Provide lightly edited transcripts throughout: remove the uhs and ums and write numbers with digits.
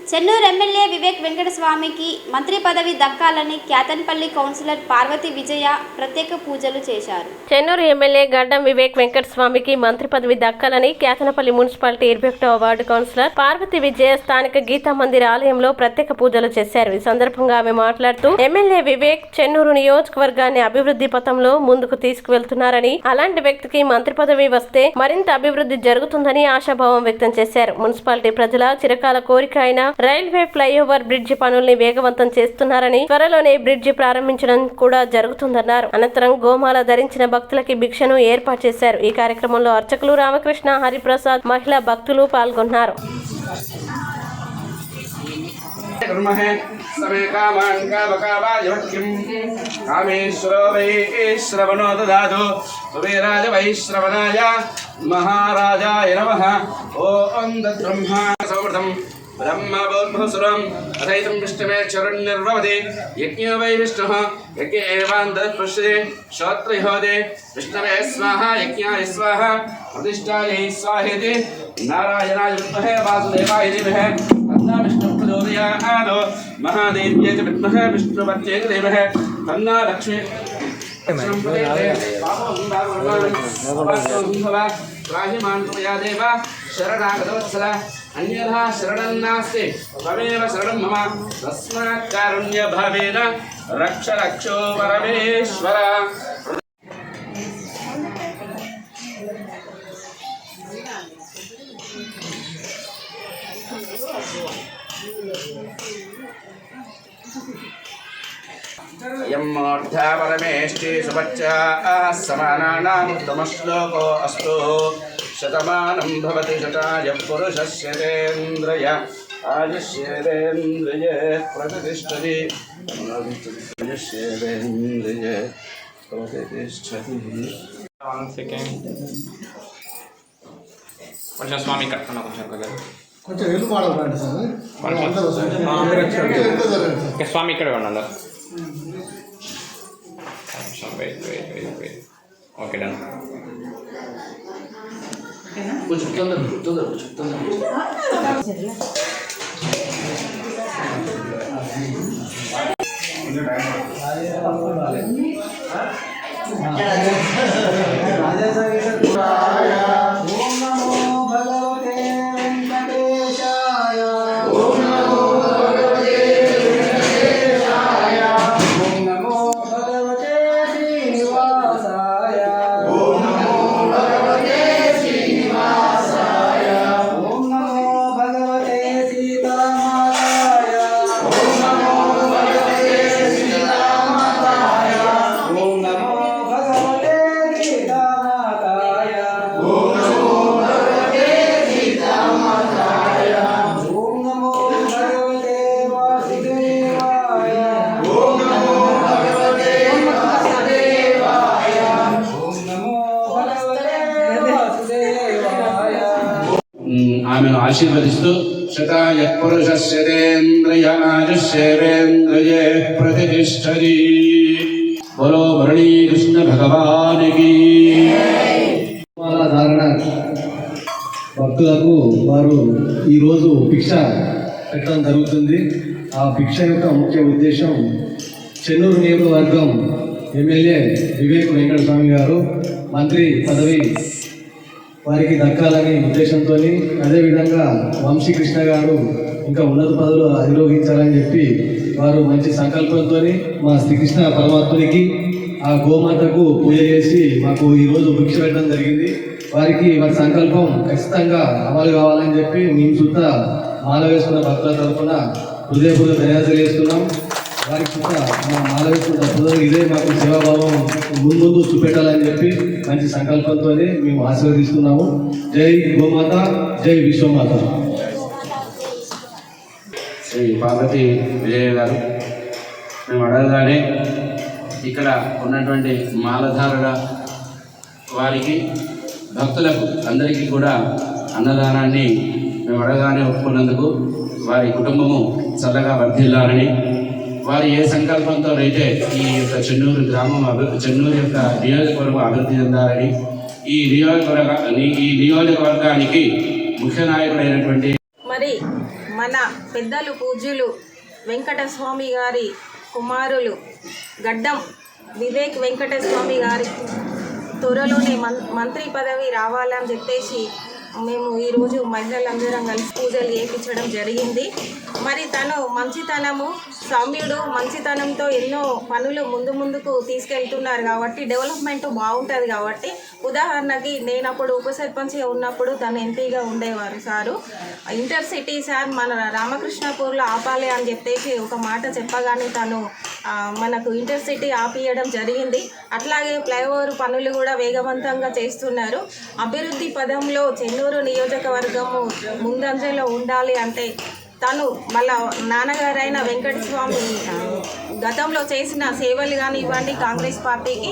Chennur MLA Vivek వెంకటస్వామికి మంత్రి పదవి దక్కాలని Kyathanpalli councillor Parvati విజయ ప్రత్యేక పూజలు చేశారు. చెన్నూరు ఎమ్మెల్యే గడ్డం వివేక్ వెంకటస్వామికి మంత్రి పదవి దక్కాలని క్యాతన్పల్లి మున్సిపాలిటీ 21వ వార్డు కౌన్సిలర్ పార్వతి విజయ స్థానిక గీతా మందిర్ ఆలయంలో ప్రత్యేక పూజలు చేశారు. ఈ సందర్భంగా ఆమె మాట్లాడుతూ ఎమ్మెల్యే వివేక్ చెన్నూరు నియోజకవర్గాన్ని అభివృద్ధి పథంలో ముందుకు తీసుకువెళ్తున్నారని, అలాంటి వ్యక్తికి మంత్రి పదవి వస్తే మరింత అభివృద్ధి జరుగుతుందని ఆశాభావం వ్యక్తం చేశారు. మున్సిపాలిటీ ప్రజల చిరకాల కోరిక అయిన రైల్వే ఫ్లైఓవర్ బ్రిడ్జి పనుల్ని వేగవంతం చేస్తున్నారని, త్వరలోనే బ్రిడ్జి ప్రారంభించడం కూడా జరుగుతుందన్నారు. అనంతరం గోమాల ధరించిన భక్తులకి భిక్షను ఏర్పాటు చేశారు. ఈ కార్యక్రమంలో అర్చకులు రామకృష్ణ, హరిప్రసాద్, మహిళా భక్తులు పాల్గొన్నారు. ब्रह्मबोधसुरम् अथैतं विष्णवे चरुण्यर्ववदे यज्ञो वै विष्णुः यज्ञ एवान्तरपश्यते श्रोत्रयोदे विष्णवे स्वाहा यज्ञाय स्वाहा प्रतिष्ठायै स्वाहेति नारायणाय विद्महे वासुदेवाय धीमहि तन्नो विष्णुः प्रचोदयात् महादेव्यै च विद्महे विष्णुपत्न्यै च धीमहि तन्नो लक्ष्मी शरणागतवत्सला अन्यथा शरणं नास्ति त्वमेव शरणं मम तस्मात् कारुण्यभावेन रक्ष रक्षो परमेश्वर. यम्मोर्धा परमेष्टि सुपच्चा समानानां उत्तमश्लोको अस्तु शतमानं भवति शताय पुरुषस्येन्द्रिय आयुष्येन्द्रिय प्रतिष्ठति आयुष्येन्द्रिय प्रतिष्ठति. కొంచెం స్వామి కట్టన కొంచెం కదా కొంచెం ఎల్లు మాడలండి సార్ కొంచెం స్వామి ఇక్కడ ఉండాలి. Okay done. కొంచెం తొందర ఆమెను ఆశీర్వదిస్తూ శతాయ పురుషస్యేంద్రియ ఆయుష్యేంద్రియ ప్రతిష్ఠతి. బోలో మురళీ కృష్ణ భగవానికి. ధారణ భక్తులకు వారు ఈరోజు భిక్ష పెట్టడం జరుగుతుంది. ఆ భిక్ష యొక్క ముఖ్య ఉద్దేశం చెన్నూరు నియోజకవర్గం ఎమ్మెల్యే వివేక్ వెంకటస్వామి గారు మంత్రి పదవి వారికి దక్కాలని ఉద్దేశంతో, అదేవిధంగా వంశీకృష్ణ గారు ఇంకా ఉన్నత పదవులు అధిరోహించాలని చెప్పి వారు మంచి సంకల్పంతో మా శ్రీకృష్ణ పరమాత్మునికి ఆ గోమాతకు పూజ చేసి మాకు ఈరోజు భిక్ష పెట్టడం జరిగింది. వారికి వారి సంకల్పం ఖచ్చితంగా అమలు కావాలని చెప్పి మేము సుత మాల వేసుకున్న భక్తుల తరఫున హృదయపూర్వక ధన్యవాదాలు చేస్తున్నాం. వారికి సుత మా మాల వేసుకున్న భక్తులు ఇదే మాకు సేవాభావం ముందు చూపెట్టాలని చెప్పి మంచి సంకల్పంతో మేము ఆశీర్వదిస్తున్నాము. జై గోమాత, జై విశ్వమాత. శ్రీ పార్వతి విజయ గారు, మేము అడగగానే ఇక్కడ ఉన్నటువంటి మాలధారుల వారికి భక్తులకు అందరికీ కూడా అన్నదానాన్ని మేము అడగగానే ఒప్పుకున్నందుకు వారి కుటుంబము చల్లగా వర్ధిల్లాలని, వారు ఏ సంకల్పంతో అయితే ఈ యొక్క చెన్నూరు గ్రామం చెన్నూరు యొక్క నియోజకవర్గం అభివృద్ధి చెందాలని, ఈ నియోజకవర్గానికి ముఖ్య నాయకుడైనటువంటి మన పెద్దలు పూజ్యులు వెంకటస్వామి గారి కుమారులు గడ్డం వివేక్ వెంకటస్వామి గారి త్వరలోనే మంత్రి పదవి రావాలని చెప్పేసి మేము ఈరోజు మహిళలందరం కలిసి పూజలు చేయించడం జరిగింది. మరి తను మంచితనము సౌమ్యుడు మంచితనంతో ఎన్నో పనులు ముందుకు తీసుకెళ్తున్నారు కాబట్టి డెవలప్మెంట్ బాగుంటుంది. కాబట్టి ఉదాహరణకి నేను అప్పుడు ఉప సర్పంచ్గా ఉన్నప్పుడు తను ఎంపీగా ఉండేవారు సారు. ఇంటర్సిటీ సార్ మన రామకృష్ణపూర్లో ఆపాలి అని చెప్పేసి ఒక మాట చెప్పగానే తను మనకు ఇంటర్సిటీ ఆపియడం జరిగింది. అట్లాగే ఫ్లైఓవర్ పనులు కూడా వేగవంతంగా చేస్తున్నారు. అభివృద్ధి పదంలో చెన్నూరు నియోజకవర్గము ముందంజలో ఉండాలి అంటే తను మళ్ళా నాన్నగారైన వెంకటస్వామి గతంలో చేసిన సేవలు కానివ్వండి కాంగ్రెస్ పార్టీకి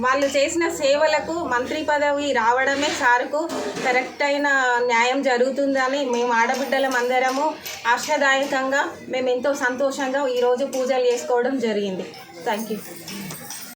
వాళ్ళు చేసిన సేవలకు మంత్రి పదవి రావడమే సార్కు కరెక్ట్ అయిన న్యాయం జరుగుతుందని మేము ఆడబిడ్డలం అందరము ఆశాదాయకంగా మేము ఎంతో సంతోషంగా ఈరోజు పూజలు చేసుకోవడం జరిగింది. Thank you.